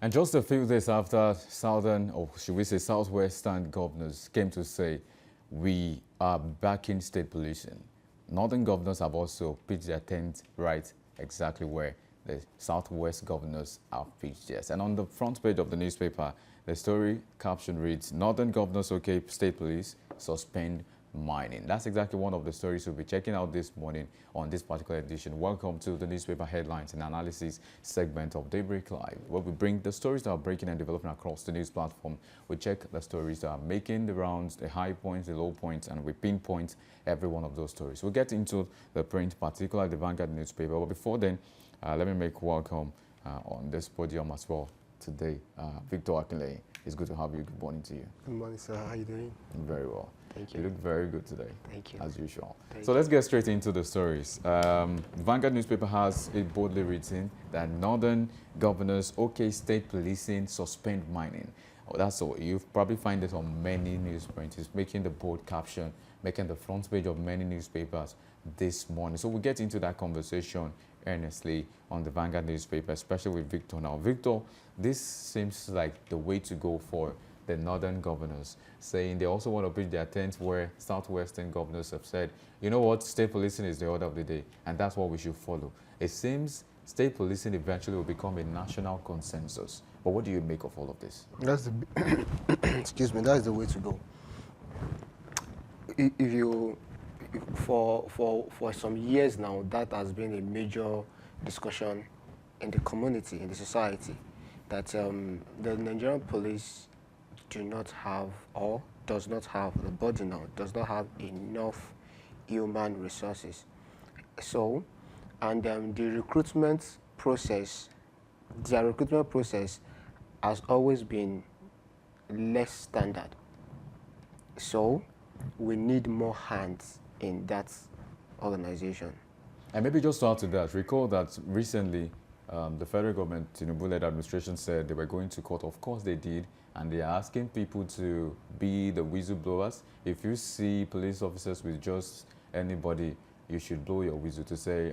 And just a few days after southern, or should we say southwestern governors came to say, we are backing state policing, northern governors have also pitched their tent right exactly where the southwest governors have pitched theirs. And on the front page of the newspaper, the story caption reads, Northern governors okay state police suspend mining. That's exactly one of the stories we'll be checking out this morning on this particular edition. Welcome to the newspaper headlines and analysis segment of Daybreak Live, where we bring the stories that are breaking and developing across the news platform. We check the stories that are making the rounds, the high points, the low points, and we pinpoint every one of those stories. We'll get into the print, particularly the Vanguard newspaper. But before then, let me make welcome on this podium as well today, Victor Akinleye. It's good to have you. Good morning to you. Good morning, sir. How are you doing? Very well. Thank you. You look very good today. Thank you. As usual. Thank So let's get straight into the stories. Vanguard newspaper has it boldly written that northern governors okay state policing, suspend mining. Oh, that's all. You probably find this on many newsprints. It's making the bold caption, making the front page of many newspapers this morning. So we'll get into that conversation earnestly on the Vanguard newspaper, especially with Victor now. Victor, this seems like the way to go for the northern governors, saying they also want to pitch their tent where southwestern governors have said, you know what, state policing is the order of the day, and that's what we should follow. It seems state policing eventually will become a national consensus. But what do you make of all of this? That's the excuse me. That's the way to go. If you for some years now, that has been a major discussion in the community, in the society, that the Nigerian police do not have, or does not have, the body now does not have enough human resources. So, and the recruitment process, their recruitment process has always been less standard. So, we need more hands in that organization. And maybe just to add to that, recall that recently the federal government, Tinubu-led administration said they were going to court. Of course they did. And they are asking people to be the whistleblowers. If you see police officers with just anybody, you should blow your whistle to say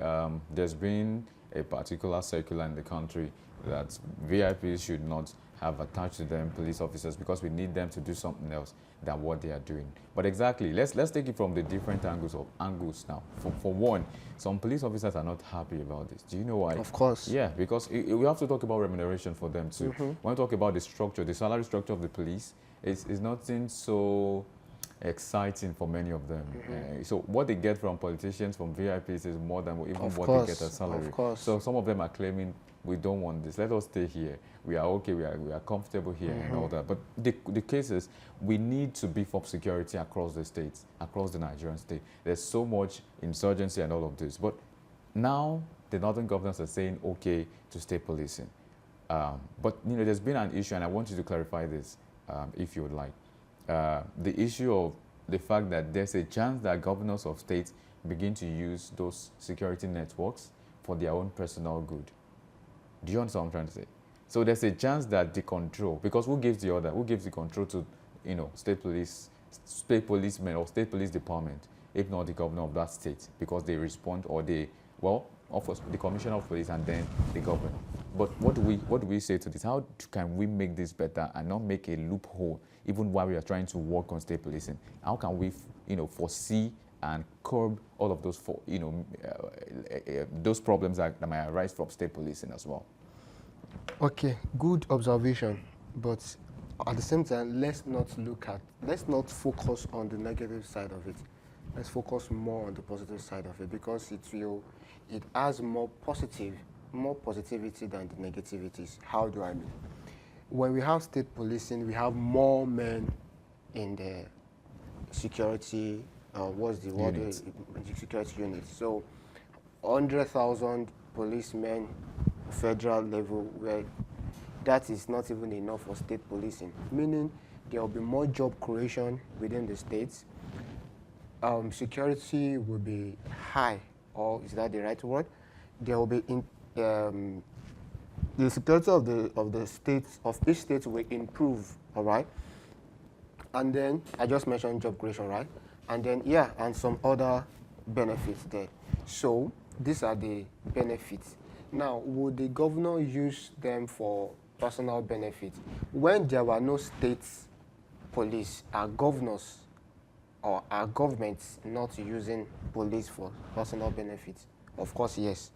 there's been a particular circular in the country that VIPs should not have attached to them police officers because we need them to do something else than what they are doing. But exactly, let's take it from the different angles now. For one, some police officers are not happy about this. Do you know why? Of course. Yeah, because we have to talk about remuneration for them too. When we talk about the structure, the salary structure of the police, is nothing so exciting for many of them. So what they get from politicians, from VIPs, is more than even what they get as salary. Of course. So some of them are claiming, we don't want this. Let us stay here. We are okay. We are comfortable here and all that. But the case is, we need to beef up security across the states, across the Nigerian state. There's so much insurgency and all of this. But now the northern governors are saying okay to state policing. But there's been an issue, and I want you to clarify this, if you would like. The issue of the fact that there's a chance that governors of states begin to use those security networks for their own personal good. Do you understand what I'm trying to say? So there's a chance that the control, because who gives the order? Who gives the control to, state policemen or state police department, if not the governor of that state, because they respond, or of the commissioner of police and then the governor. But what do we say to this? How can we make this better and not make a loophole even while we are trying to work on state policing? How can we, foresee and curb all of those, those problems that might arise from state policing as well? Okay, good observation. But at the same time, let's not focus on the negative side of it. Let's focus more on the positive side of it, because it has more positivity than the negativities. How do I mean? When we have state policing, we have more men in the security, security unit. So 100,000 policemen, federal level, where that is not even enough for state policing, meaning there will be more job creation within the states. Security will be high, or is that the right word? There will be the security of the states, of each state, will improve. All right. And then I just mentioned job creation, right? And then and some other benefits there. So these are the benefits. Now, would the governor use them for personal benefit. When there were no state police, our governors or our governments not using police for personal benefits? Of course, yes.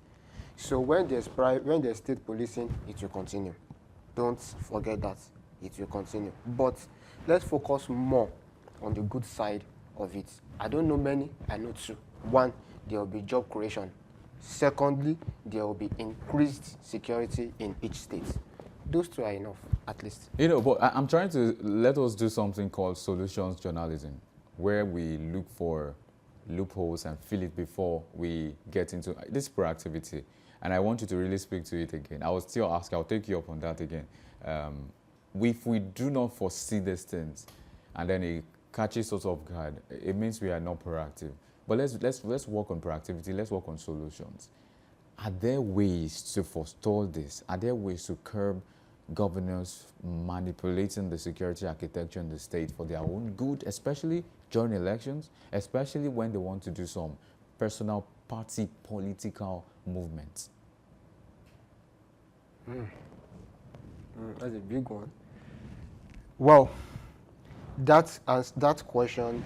So when there's state policing, it will continue. Don't forget that. It will continue. But let's focus more on the good side of it. I don't know many, I know two. One, there will be job creation. Secondly, there will be increased security in each state. Those two are enough, at least. You know, but I'm trying to let us do something called solutions journalism, where we look for loopholes and fill it before we get into this proactivity. And I want you to really speak to it again. I will still ask, I'll take you up on that again. If we do not foresee these things and then it catches us off guard, it means we are not proactive. But let's work on proactivity, let's work on solutions. Are there ways to forestall this? Are there ways to curb governors manipulating the security architecture in the state for their own good, especially during elections, especially when they want to do some personal party political movements? That's a big one. Well, that question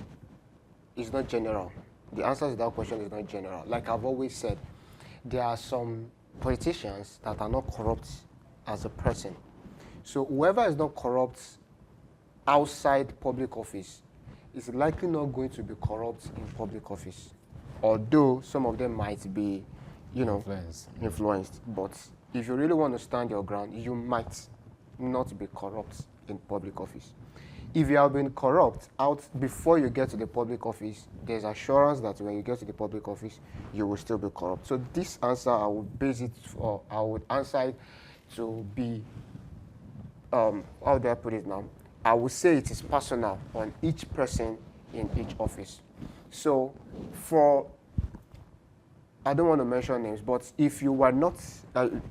is not general. The answer to that question is not general. Like I've always said, there are some politicians that are not corrupt as a person. So whoever is not corrupt outside public office is likely not going to be corrupt in public office. Although some of them might be, influenced. But if you really want to stand your ground, you might not be corrupt in public office. If you have been corrupt out before you get to the public office, there's assurance that when you get to the public office, you will still be corrupt. So this answer, I would answer it to be, how do I put it now? I would say it is personal on each person in each office. So I don't want to mention names, but if you were not,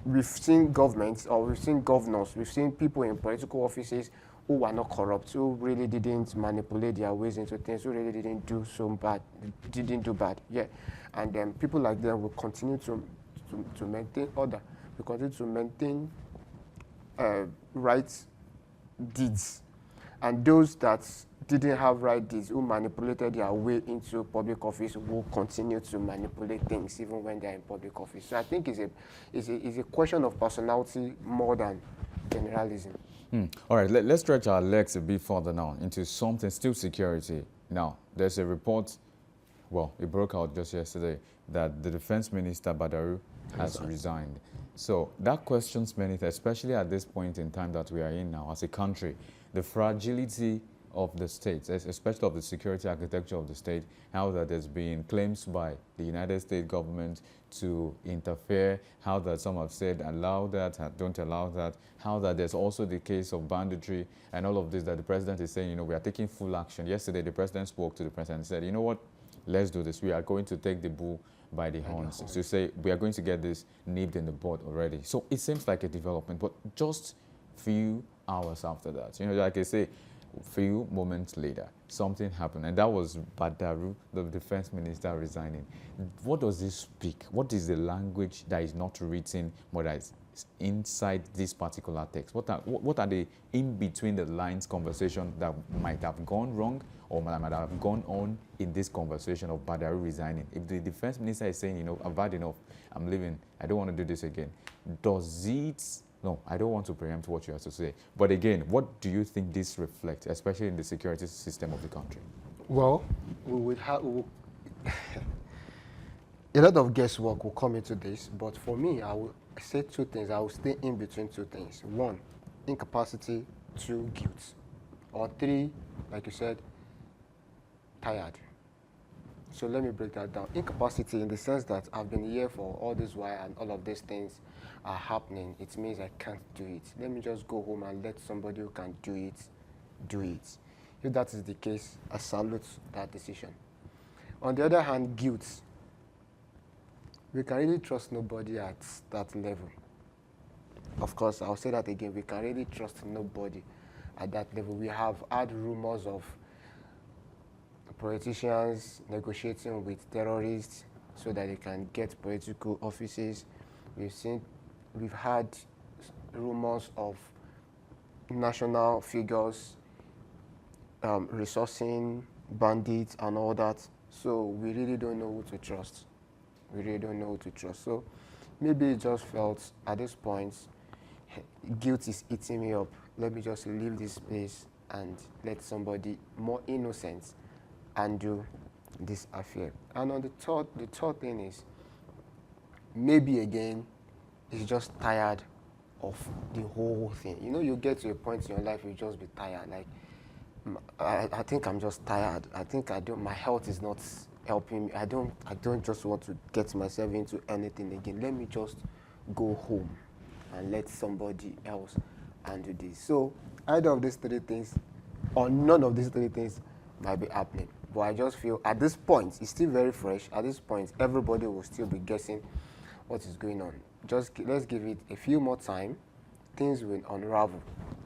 we've seen governments or we've seen governors, we've seen people in political offices who were not corrupt, who really didn't manipulate their ways into things, who really didn't do bad, yeah. And then people like them will continue to maintain order, will continue to maintain right deeds. And those that didn't have right deeds, who manipulated their way into public office, will continue to manipulate things even when they're in public office. So I think it's a question of personality more than generalism. All right, let's stretch our legs a bit further now into something, still security. Now, there's a report, well, it broke out just yesterday, that the defense minister, Badaru, has resigned. So that questions many things, especially at this point in time that we are in now as a country. The fragility of the state, especially of the security architecture of the state, how that there's been claims by the United States government to interfere, how that some have said allow that, don't allow that, how that there's also the case of banditry and all of this that the president is saying, we are taking full action. Yesterday, the president spoke to the president and said, you know what, let's do this. We are going to take the bull by the horns. To say we are going to get this nipped in the bud already. So it seems like a development, but just few hours after that, like I say, few moments later, something happened, and that was Badaru, the defense minister, resigning. What does this speak? What is the language that is not written, but that is inside this particular text? What are the in-between the lines conversation that might have gone wrong or might have gone on in this conversation of Badaru resigning? If the defense minister is saying, I've had enough, I'm leaving, I don't want to do this again, does it... No, I don't want to preempt what you have to say. But again, what do you think this reflects, especially in the security system of the country? Well, we would have a lot of guesswork will come into this, but for me, I will say two things. I will stay in between two things. One, incapacity. Two, guilt. Or three, like you said, tired. So let me break that down. Incapacity in the sense that I've been here for all this while and all of these things are happening. It means I can't do it. Let me just go home and let somebody who can do it, do it. If that is the case, I salute that decision. On the other hand, guilt. We can really trust nobody at that level. Of course, I'll say that again. We can really trust nobody at that level. We have had rumors of politicians negotiating with terrorists so that they can get political offices. We've had rumors of national figures, resourcing, bandits, and all that. So we really don't know who to trust. We really don't know who to trust. So maybe it just felt at this point, guilt is eating me up. Let me just leave this place and let somebody more innocent undo this affair. And on the third thing is, maybe again, he's just tired of the whole thing. You know, you get to a point in your life, you just be tired. Like, I think I'm just tired. I think my health is not helping me. I don't just want to get myself into anything again. Let me just go home and let somebody else handle this. So either of these three things or none of these three things might be happening. But I just feel at this point, it's still very fresh. At this point, everybody will still be guessing what is going on. Let's give it a few more time. Things will unravel.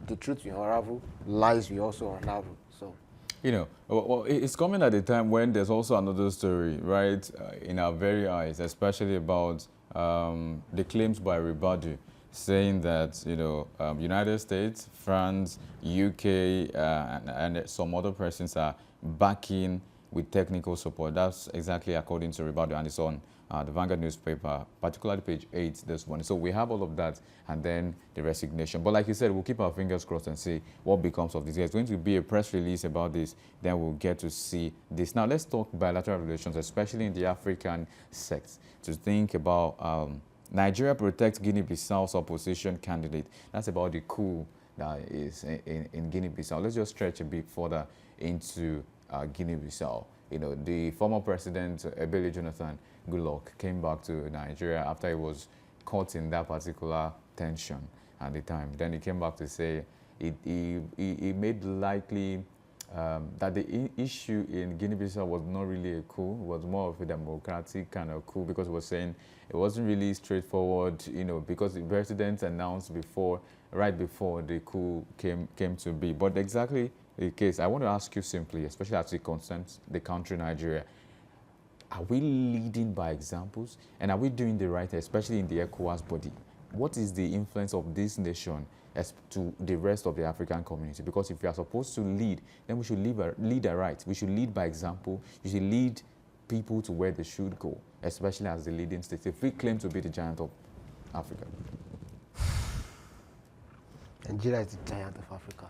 The truth will unravel. Lies will also unravel. So, you know, well, it's coming at a time when there's also another story, right, in our very eyes, especially about the claims by Ribadu saying that, you know, United States, France, UK, and some other persons are backing with technical support. That's exactly according to Ribadu, and it's on the Vanguard newspaper, particularly page 8 this morning. So we have all of that, and then the resignation. But like you said, we'll keep our fingers crossed and see what becomes of this. There's going to be a press release about this, then we'll get to see this. Now let's talk bilateral relations, especially in the African sector, to think about Nigeria protects Guinea-Bissau's opposition candidate. That's about the coup that is in Guinea-Bissau. Let's just stretch a bit further into Guinea-Bissau. You know, the former president, Ebele Jonathan Goodluck, came back to Nigeria after he was caught in that particular tension at the time. Then he came back to say he made likely that the issue in Guinea-Bissau was not really a coup, it was more of a democratic kind of coup, because he was saying it wasn't really straightforward, you know, because the president announced right before the coup came to be. But exactly the case, I want to ask you simply, especially as it concerns the country Nigeria, are we leading by examples? And are we doing the right, especially in the ECOWAS body? What is the influence of this nation as to the rest of the African community? Because if we are supposed to lead, then we should lead right. We should lead by example. You should lead people to where they should go, especially as the leading state. If we claim to be the giant of Africa. Nigeria is the giant of Africa.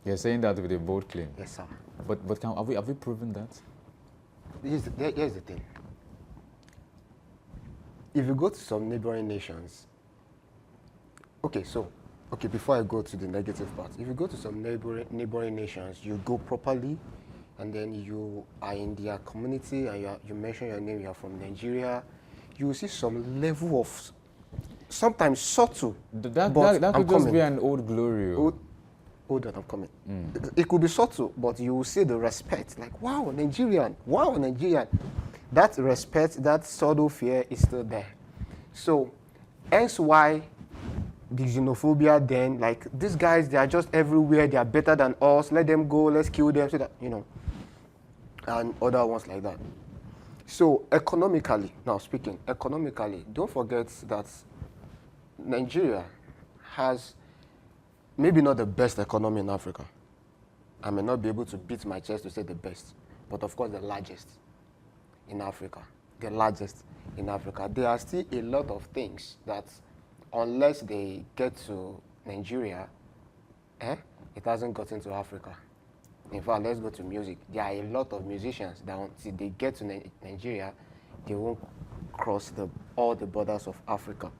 You're saying that with a bold claim? Yes, sir. But have we proven that? Here's the thing. If you go to some neighboring nations, before I go to the negative part, if you go to some neighboring nations, you go properly, and then you are in their community, and you mention your name, you are from Nigeria, you will see some level of, sometimes subtle, that could just be an old glory. Hold on, I'm coming. It could be subtle, but you will see the respect, like, wow, Nigerian. That respect, that subtle fear is still there. So, hence why the xenophobia then, like, these guys, they are just everywhere, they are better than us, let them go, let's kill them, so that, you know, and other ones like that. So, economically, don't forget that Nigeria has maybe not the best economy in Africa. I may not be able to beat my chest to say the best, but of course the largest in Africa. The largest in Africa. There are still a lot of things that, unless they get to Nigeria, it hasn't gotten to Africa. In fact, let's go to music. There are a lot of musicians that until they get to Nigeria, they won't cross all the borders of Africa.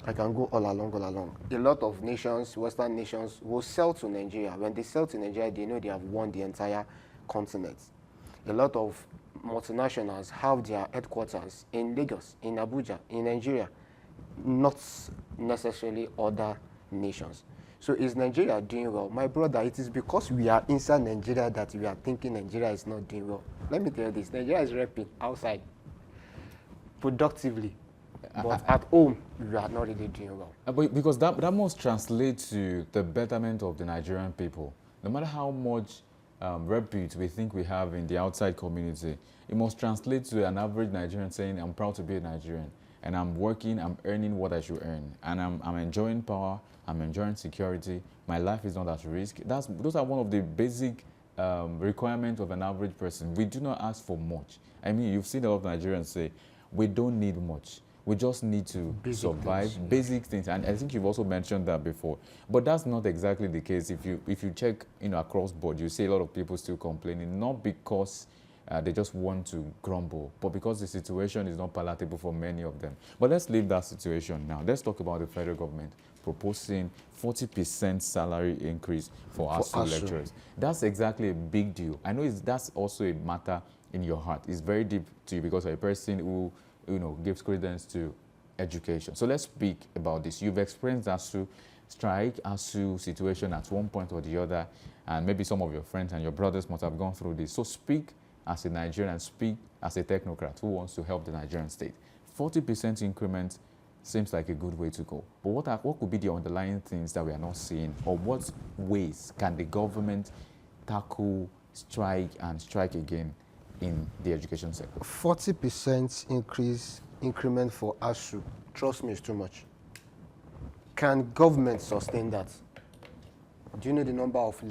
I can go all along. A lot of nations, Western nations, will sell to Nigeria. When they sell to Nigeria, they know they have won the entire continent. A lot of multinationals have their headquarters in Lagos, in Abuja, in Nigeria, not necessarily other nations. So is Nigeria doing well? My brother, it is because we are inside Nigeria that we are thinking Nigeria is not doing well. Let me tell you this, Nigeria is repping outside productively. But at home, we are not really doing well. But because that must translate to the betterment of the Nigerian people. No matter how much repute we think we have in the outside community, it must translate to an average Nigerian saying, I'm proud to be a Nigerian, and I'm working, I'm earning what I should earn, and I'm enjoying power, I'm enjoying security, my life is not at risk. Those are one of the basic requirements of an average person. We do not ask for much. I mean, you've seen a lot of Nigerians say, we don't need much. We just need to survive, basic things. And I think you've also mentioned that before. But that's not exactly the case. If you check, across board, you see a lot of people still complaining, not because they just want to grumble, but because the situation is not palatable for many of them. But let's leave that situation now. Let's talk about the federal government proposing 40% salary increase for ASU lecturers. That's exactly a big deal. I know that's also a matter in your heart. It's very deep to you because you're a person who gives credence to education. So let's speak about this. You've experienced ASU strike, ASU situation at one point or the other, and maybe some of your friends and your brothers must have gone through this. So speak as a Nigerian, speak as a technocrat who wants to help the Nigerian state. 40% increment seems like a good way to go. But what could be the underlying things that we are not seeing? Or what ways can the government tackle strike and strike again in the education sector? 40% increment for ASU, trust me, is too much. Can government sustain that? Do you know the number of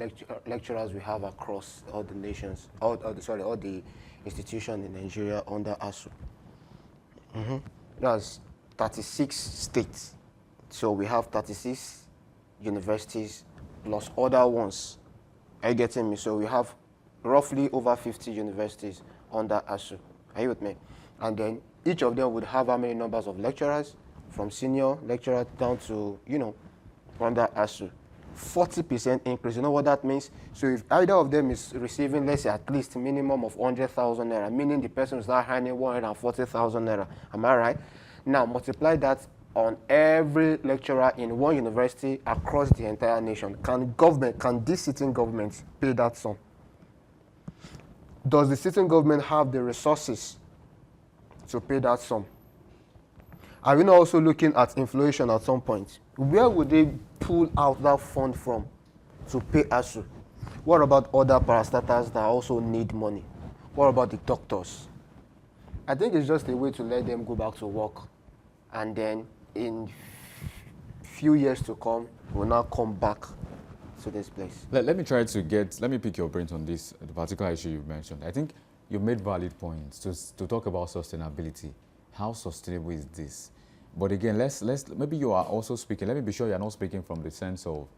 lecturers we have across all the nations, all the institutions in Nigeria under ASU? That's 36 states. So we have 36 universities plus other ones. Are you getting me? So we have roughly over 50 universities under ASU. Are you with me? And then each of them would have how many numbers of lecturers, from senior lecturer down to, under ASU. 40% increase. You know what that means? So if either of them is receiving, let's say, at least minimum of 100,000 naira, meaning the person is now earning 140,000 naira. Am I right? Now multiply that on every lecturer in one university across the entire nation. Can this sitting government pay that sum? Does the sitting government have the resources to pay that sum? Are we not also looking at inflation at some point? Where would they pull out that fund from to pay ASU? What about other parastatals that also need money? What about the doctors? I think it's just a way to let them go back to work, and then in few years to come, we'll now come back to this place. Let me pick your brains on this, the particular issue you've mentioned. I think you made valid points to talk about sustainability. How sustainable is this? But again, maybe you are also speaking, let me be sure you're not speaking from the sense of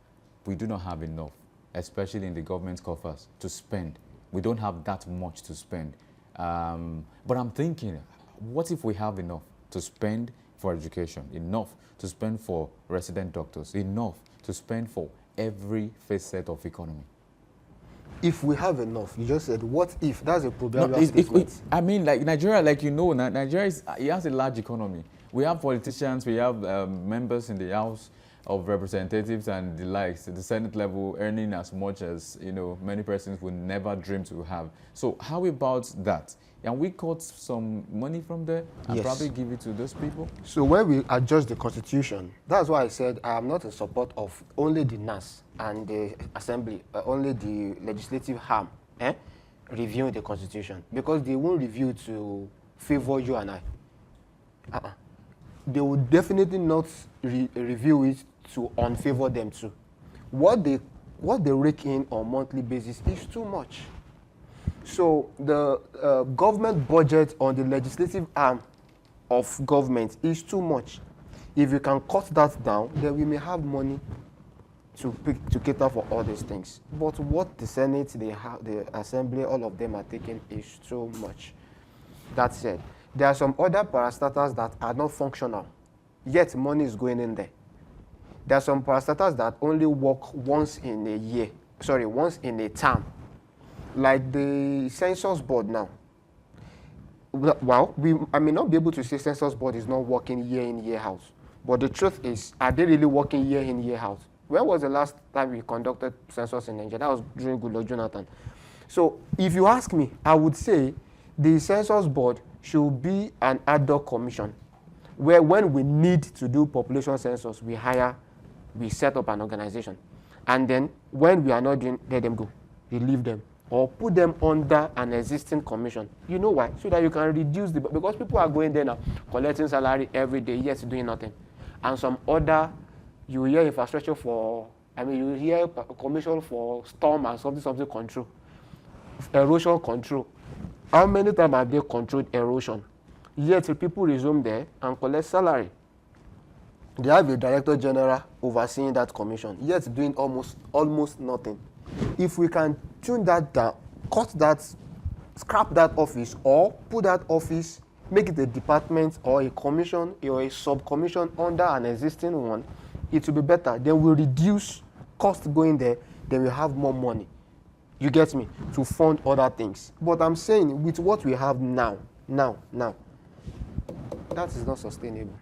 we do not have enough, especially in the government's coffers, to spend. We don't have that much to spend. But I'm thinking, what if we have enough to spend for education, enough to spend for resident doctors, enough to spend for every facet of economy? If we have enough, you just said, what if? That's a proverbial statement. I mean, like Nigeria, Nigeria has a large economy. We have politicians, we have members in the House of Representatives and the likes, at the Senate level, earning as much as, many persons would never dream to have. So how about that? Can we cut some money from there and probably give it to those people? So when we adjust the Constitution, that's why I said I am not in support of only the NAS and the Assembly, only the legislative arm reviewing the Constitution, because they won't review to favor you and I. They will definitely not review it to unfavor them too. What they rake in on monthly basis is too much. So the government budget on the legislative arm of government is too much. If you can cut that down, then we may have money to cater for all these things. But what the Senate, the Assembly, all of them are taking is too much. That said, there are some other parastatals that are not functional, yet money is going in there. There are some parastatals that only work once in a term, like the census board now. Well, I may not be able to say census board is not working year in, year out, but the truth is, are they really working year in, year out? When was the last time we conducted census in Nigeria? That was during Goodluck Jonathan. So if you ask me, I would say the census board should be an ad hoc commission where when we need to do population census, we set up an organization. And then when we are not doing, let them go, relieve them, or put them under an existing commission. You know why? So that you can reduce because people are going there now, collecting salary every day, yet doing nothing. And some other, you hear infrastructure for I mean, you hear a commission for storm and something control, erosion control. How many times have they controlled erosion? Yet people resume there and collect salary. They have a director general overseeing that commission, yet doing almost nothing. If we can tune that down, cut that, scrap that office, or put that office, make it a department or a commission or a sub-commission under an existing one, it will be better. Then we'll reduce cost going there, then we'll have more money. You get me? To fund other things. But I'm saying with what we have now, that is not sustainable.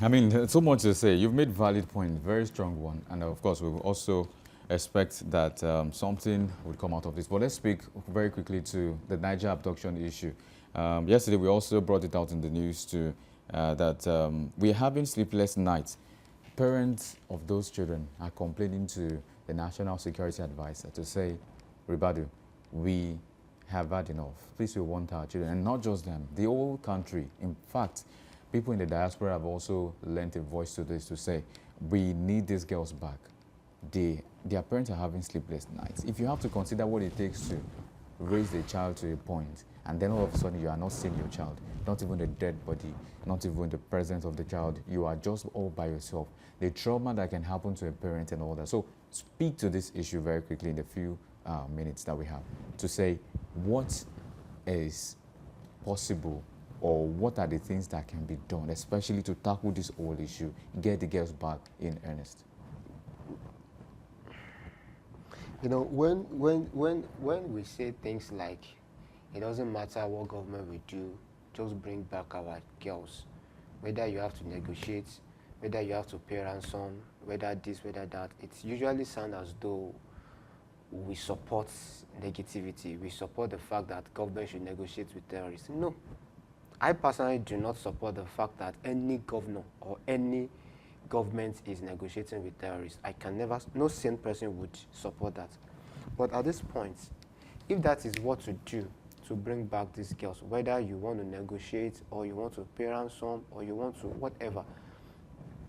I mean, so much to say. You've made valid point, very strong one. And of course, we will also expect that something would come out of this. But let's speak very quickly to the Niger abduction issue. Yesterday, we also brought it out in the news too, that we're having sleepless nights. Parents of those children are complaining to the National Security Advisor to say, Ribadu, we have had enough. Please, we want our children. And not just them, the whole country. In fact, people in the diaspora have also lent a voice to this to say, we need these girls back. Their parents are having sleepless nights. If you have to consider what it takes to raise a child to a point, and then all of a sudden you are not seeing your child, not even the dead body, not even the presence of the child, you are just all by yourself. The trauma that can happen to a parent and all that. So speak to this issue very quickly in the few minutes that we have to say what is possible or what are the things that can be done, especially to tackle this whole issue, get the girls back in earnest. You know, when we say things like, it doesn't matter what government will do, just bring back our girls, whether you have to negotiate, whether you have to pay ransom, whether this, whether that, it usually sounds as though we support negativity. We support the fact that government should negotiate with terrorists. No. I personally do not support the fact that any governor or any government is negotiating with terrorists. I can never, no sane person would support that. But at this point, if that is what to do to bring back these girls, whether you want to negotiate or you want to pay ransom or you want to whatever,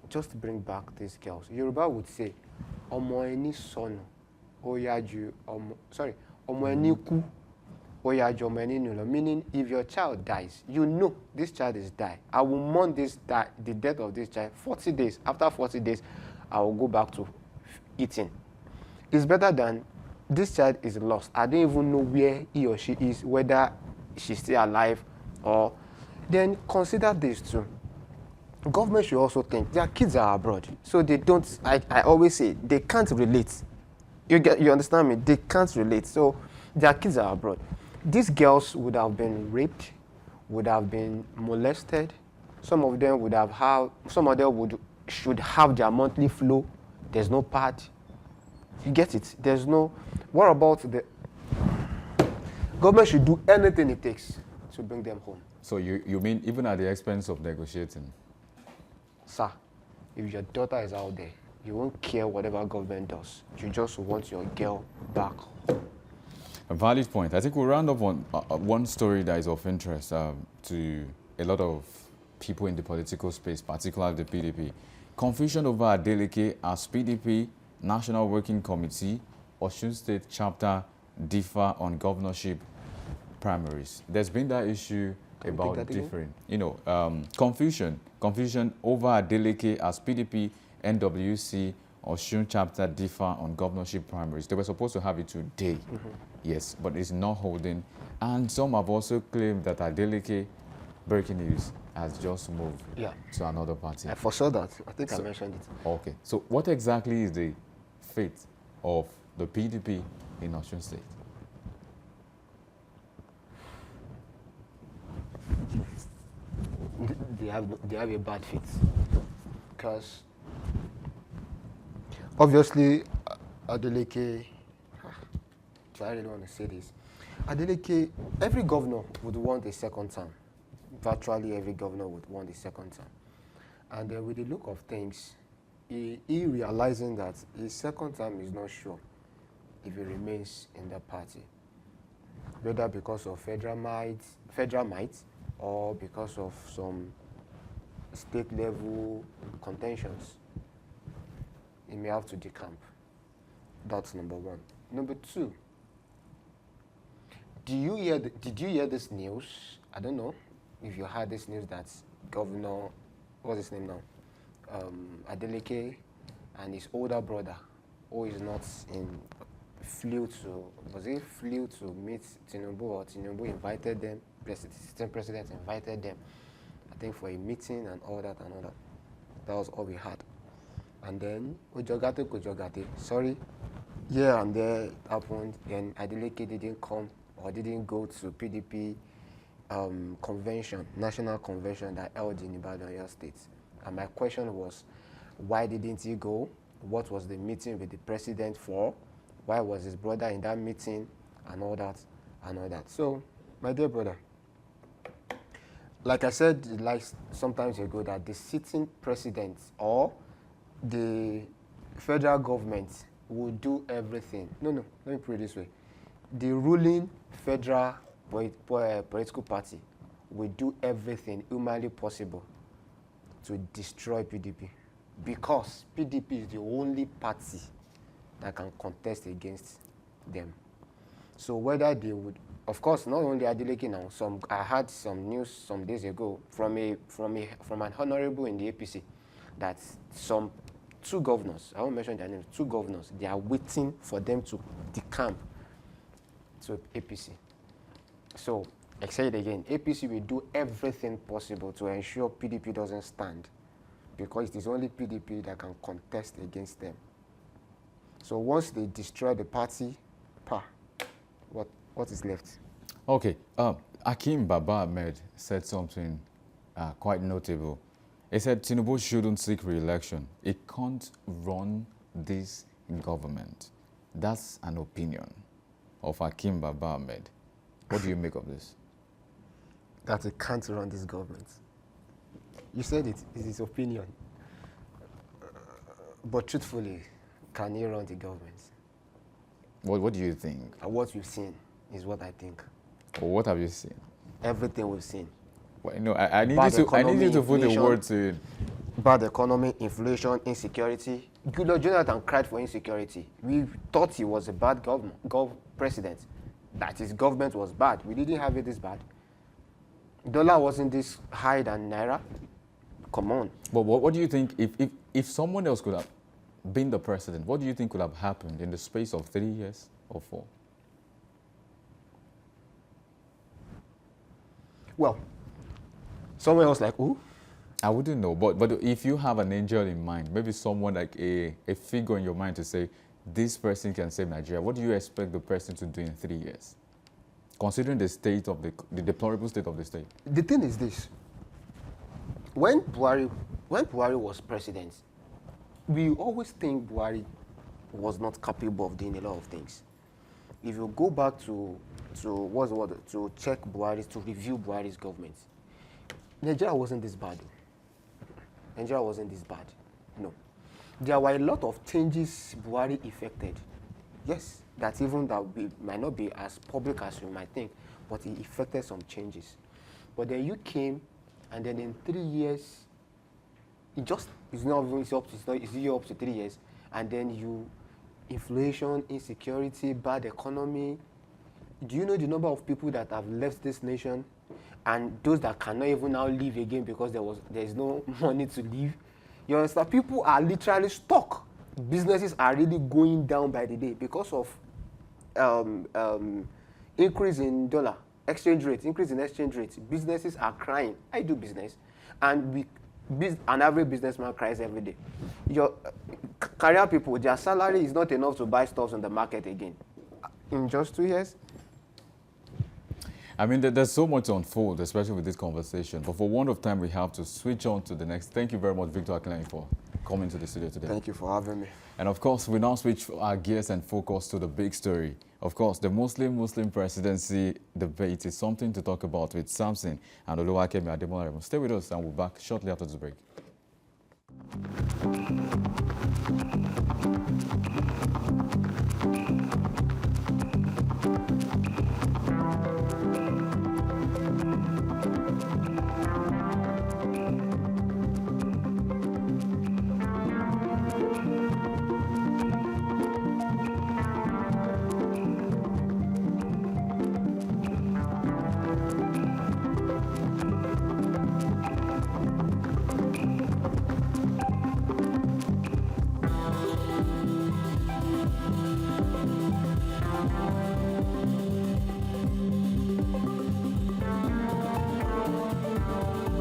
just bring back these girls. Yoruba would say, Omo eni sonu, oyaju, Omo eni ku, oyaju omo eni nulo. Meaning, if your child dies, you know this child is die. I will mourn the death of this child 40 days. After 40 days, I will go back to eating. It's better than this child is lost. I don't even know where he or she is, whether she's still alive or... Then consider this too. Government should also think their kids are abroad, so they don't. I always say they can't relate. You understand me? They can't relate. So their kids are abroad. These girls would have been raped, would have been molested. Some of them would have some of them should have their monthly flow. There's no pad. You get it? There's no. What about the government should do anything it takes to bring them home? So you mean even at the expense of negotiating? Sir, if your daughter is out there, you won't care whatever government does. You just want your girl back home. A valid point. I think we'll round up on one story that is of interest to a lot of people in the political space, particularly the PDP. Confusion over Adeleke as PDP National Working Committee, Osun State Chapter differ on governorship primaries. There's been that issue about different, confusion over Adeleke as PDP NWC Osun Chapter differ on governorship primaries. They were supposed to have it today, yes, but it's not holding. And some have also claimed that Adeleke, breaking news, has just moved to another party. I foresaw that. I think I mentioned it. Okay, so what exactly is the fate of the PDP in Osun State? They have a bad fit, because obviously Adeleke, do I really want to say this? Adeleke, every governor would want a second term. Virtually every governor would want a second term. And with the look of things, he realizing that his second term is not sure if he remains in the party, whether because of federal might or because of some state level contentions. he may have to decamp. That's number one. Number two, did you hear this news? I don't know if you heard this news that Governor, what's his name now? Adeleke and his older brother, who is not in, flew to meet Tinubu, or Tinubu invited them, President invited them, I think for a meeting and all that and all that. That was all we had. And then, Kujogate, sorry, here and there it happened. Then Adeleke didn't come or didn't go to PDP convention, national convention that held in Ibadan, Oyo State. And my question was, why didn't he go? What was the meeting with the president for? Why was his brother in that meeting and all that and all that? So, my dear brother, like I said like sometimes ago, that the sitting president or the federal government will do everything. No, let me put it this way. The ruling federal political party will do everything humanly possible to destroy PDP, because PDP is the only party that can contest against them. So whether they would, of course, not only Adeleke now. I had some news some days ago from an honorable in the APC that two governors, I won't mention their names, two governors, they are waiting for them to decamp to APC. So, I say it again, APC will do everything possible to ensure PDP doesn't stand, because it is only PDP that can contest against them. So once they destroy the party, what is left? Okay, Akim Baba Ahmed said something quite notable. He said Tinubu shouldn't seek re-election. He can't run this government. That's an opinion of Akim Baba Ahmed. What do you make of this? That he can't run this government. You said it is his opinion. But truthfully, can he run the government? What do you think? What we've seen is what I think. Or what have you seen? Everything we've seen. Well, no, I need you to put the word to it. Bad economy, inflation, insecurity. Goodluck Jonathan cried for insecurity. We thought he was a bad president, that his government was bad. We didn't have it this bad. Dollar wasn't this high than Naira. Come on. But what do you think, if someone else could have been the president, what do you think could have happened in the space of 3 years or 4? Well, someone else like who? I wouldn't know, but if you have an angel in mind, maybe someone like a figure in your mind to say, this person can save Nigeria, what do you expect the person to do in 3 years? Considering the state of the deplorable state of the state. The thing is this. When Buhari was president, we always think Buhari was not capable of doing a lot of things. If you go back to check Buhari's, to review Buhari's government, Nigeria wasn't this bad. Nigeria wasn't this bad. No. There were a lot of changes Buhari effected. Yes, that might not be as public as you might think, but he effected some changes. But then you came, and then in 3 years, it's up to 3 years, and then inflation, insecurity, bad economy. Do you know the number of people that have left this nation, and those that cannot even now live again because there is no money to live? You understand? People are literally stuck. Businesses are really going down by the day because of increase in dollar exchange rate, increase in exchange rate. Businesses are crying. I do business, and an average businessman cries every day. Your career people, their salary is not enough to buy stuff on the market again. In just 2 years. I mean, there's so much to unfold, especially with this conversation. But for want of time, we have to switch on to the next. Thank you very much, Victor Akinlani, for coming to the studio today. Thank you for having me. And of course, we now switch our gears and focus to the big story. Of course, the Muslim presidency debate is something to talk about with Samson and Oluwakemi Ademola. Stay with us, and we'll be back shortly after this break. you.